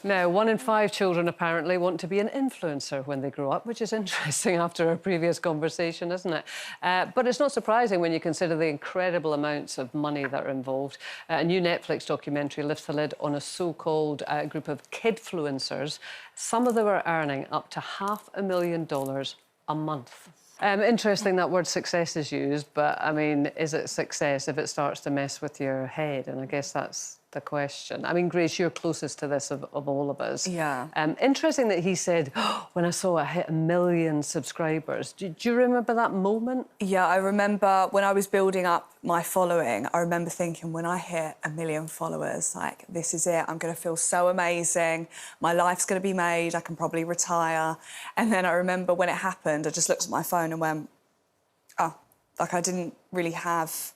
Now, 1 in 5 children apparently want to be an influencer when they grow up, which is interesting after our previous conversation, isn't it? But it's not surprising when you consider the incredible amounts of money that are involved. A new Netflix documentary lifts the lid on a so-called group of kidfluencers. Some of them are earning up to $500,000 a month. Interesting that word success is used, but, I mean, is it success if it starts to mess with your head? And I guess that's the question. I mean, Grace, you're closest to this of all of us. Yeah. Interesting that he said, oh, when I saw it hit 1 million subscribers. Do you remember that moment? Yeah, I remember when I was building up my following, I remember thinking, when I hit 1 million followers, like, this is it, I'm going to feel so amazing, my life's going to be made, I can probably retire. And then I remember when it happened, I just looked at my phone and went, oh, like, I didn't really have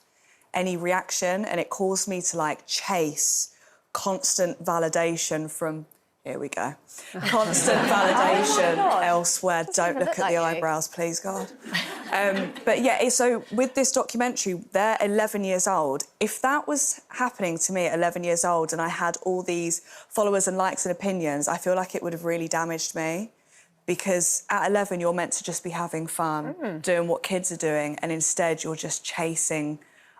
any reaction, and it caused me to, like, chase constant validation from... Here we go. Constant validation elsewhere. Don't look at the eyebrows, please, God. But, yeah, so with this documentary, they're 11 years old. If that was happening to me at 11 years old and I had all these followers and likes and opinions, I feel like it would have really damaged me, because at 11, you're meant to just be having fun, doing what kids are doing, and instead you're just chasing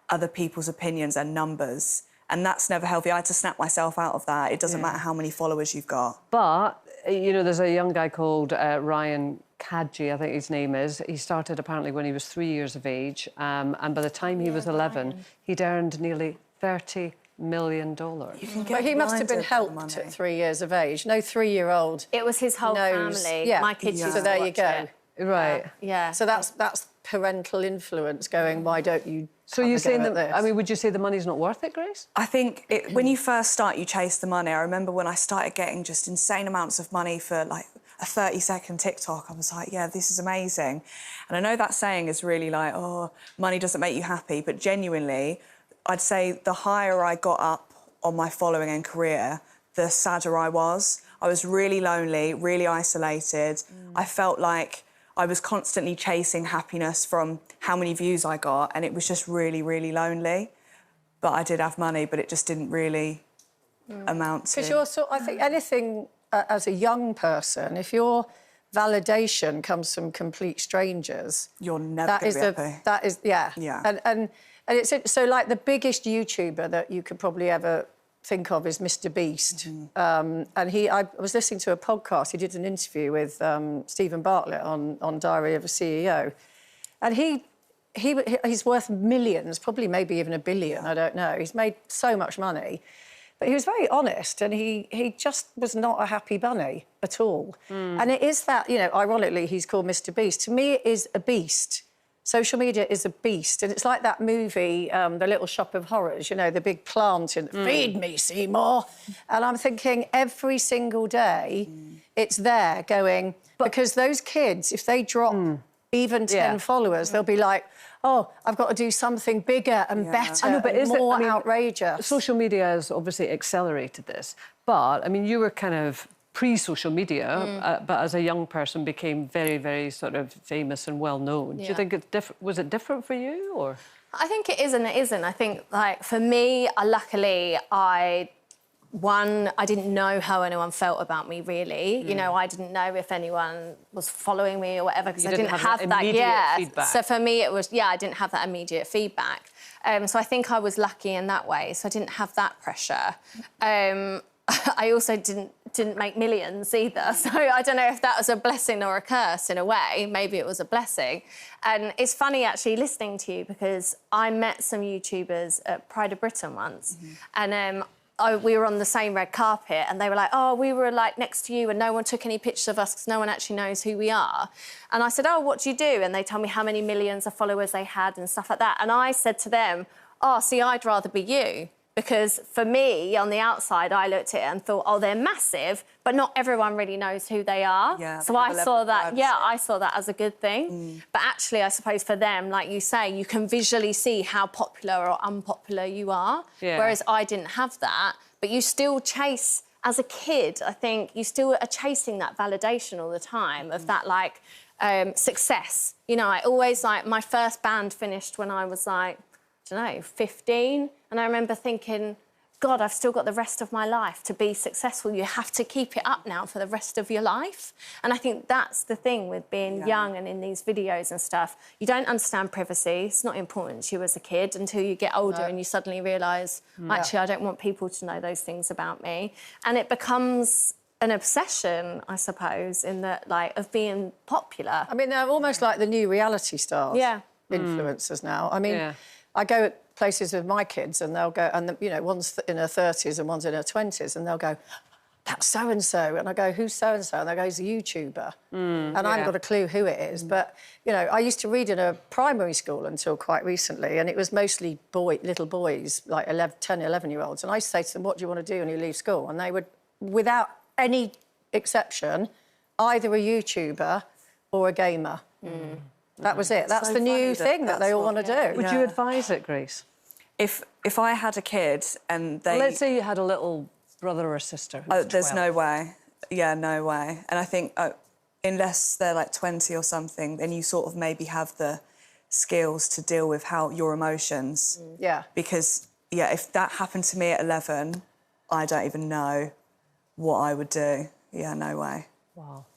other people's opinions and numbers. And that's never healthy. I had to snap myself out of that. It doesn't matter how many followers you've got. But, you know, there's a young guy called Ryan Kadji, I think his name is. He started apparently when he was 3 years of age. And by the time he was 11, he'd earned nearly $30 million. But he must have been helped at 3 years of age. No 3-year-old. It was his whole family. Yeah. My kids used So to there you watch go. it. Right. Yeah. So that's parental influence going, why don't you... So you're saying that... this? I mean, would you say the money's not worth it, Grace? I think when you first start, you chase the money. I remember when I started getting just insane amounts of money for, like, a 30-second TikTok, I was like, yeah, this is amazing. And I know that saying is really like, oh, money doesn't make you happy, but genuinely, I'd say the higher I got up on my following and career, the sadder I was. I was really lonely, really isolated. I felt like I was constantly chasing happiness from how many views I got, and it was just really, really lonely. But I did have money, but it just didn't really amount to... Because you're I think anything as a young person, if your validation comes from complete strangers... You're never going to be happy. That is, yeah. Yeah. And it's... So, like, the biggest YouTuber that you could probably ever think of is Mr. Beast. And I was listening to a podcast. He did an interview with Stephen Bartlett on Diary of a CEO. And he's worth millions, probably maybe even $1 billion, I don't know. He's made so much money. But he was very honest, and he just was not a happy bunny at all. And it is that, you know, ironically, he's called Mr. Beast. To me, it is a beast. Social media is a beast, and it's like that movie, The Little Shop of Horrors, you know, the big plant in Feed me, Seymour. And I'm thinking every single day it's there going... Because those kids, if they drop even 10 followers, they'll be like, oh, I've got to do something bigger and better. I know, but and more I mean, outrageous. Social media has obviously accelerated this, but, I mean, you were kind of pre-social media, but as a young person became very, very sort of famous and well-known. Do you think it's was it different for you, or...? I think it is and it isn't. I think, like, for me, luckily, I didn't know how anyone felt about me, really. You know, I didn't know if anyone was following me or whatever, because I didn't have that feedback. So for me, it was, I didn't have that immediate feedback. So I think I was lucky in that way. So I didn't have that pressure. I also didn't make millions either, so I don't know if that was a blessing or a curse in a way. Maybe it was a blessing. And it's funny, actually, listening to you, because I met some YouTubers at Pride of Britain once, and we were on the same red carpet, and they were like, oh, we were, like, next to you and no one took any pictures of us because no one actually knows who we are. And I said, oh, what do you do? And they told me how many millions of followers they had and stuff like that. And I said to them, oh, see, I'd rather be you. Because for me, on the outside, I looked at it and thought, oh, they're massive, but not everyone really knows who they are. Yeah, so I saw that, I saw that as a good thing. But actually, I suppose for them, like you say, you can visually see how popular or unpopular you are. Whereas I didn't have that. But you still chase, as a kid, I think, you still are chasing that validation all the time of that, like, success. You know, I always, like, my first band finished when I was, like, I don't know, 15. And I remember thinking, God, I've still got the rest of my life to be successful. You have to keep it up now for the rest of your life. And I think that's the thing with being young and in these videos and stuff. You don't understand privacy. It's not important to you as a kid until you get older and you suddenly realise, actually, I don't want people to know those things about me. And it becomes an obsession, I suppose, in that, like, of being popular. I mean, they're almost like the new reality stars. Yeah. Influencers now. I mean, I go at places with my kids and they'll go, and, you know, one's in her 30s and one's in her 20s, and they'll go, that's so-and-so. And I go, who's so-and-so? And they go, he's a YouTuber. And I haven't got a clue who it is. But, you know, I used to read in a primary school until quite recently, and it was mostly little boys, like 10, 11-year-olds. And I used to say to them, what do you want to do when you leave school? And they would, without any exception, either a YouTuber or a gamer. That was it. That's so the new funny thing that they all want to do. Would you advise it, Grace? If I had a kid and they... Well, let's say you had a little brother or sister. Oh, there's no way. Yeah, no way. And I think unless they're like 20 or something, then you sort of maybe have the skills to deal with your emotions. Yeah. Because, yeah, if that happened to me at 11, I don't even know what I would do. Yeah, no way. Wow.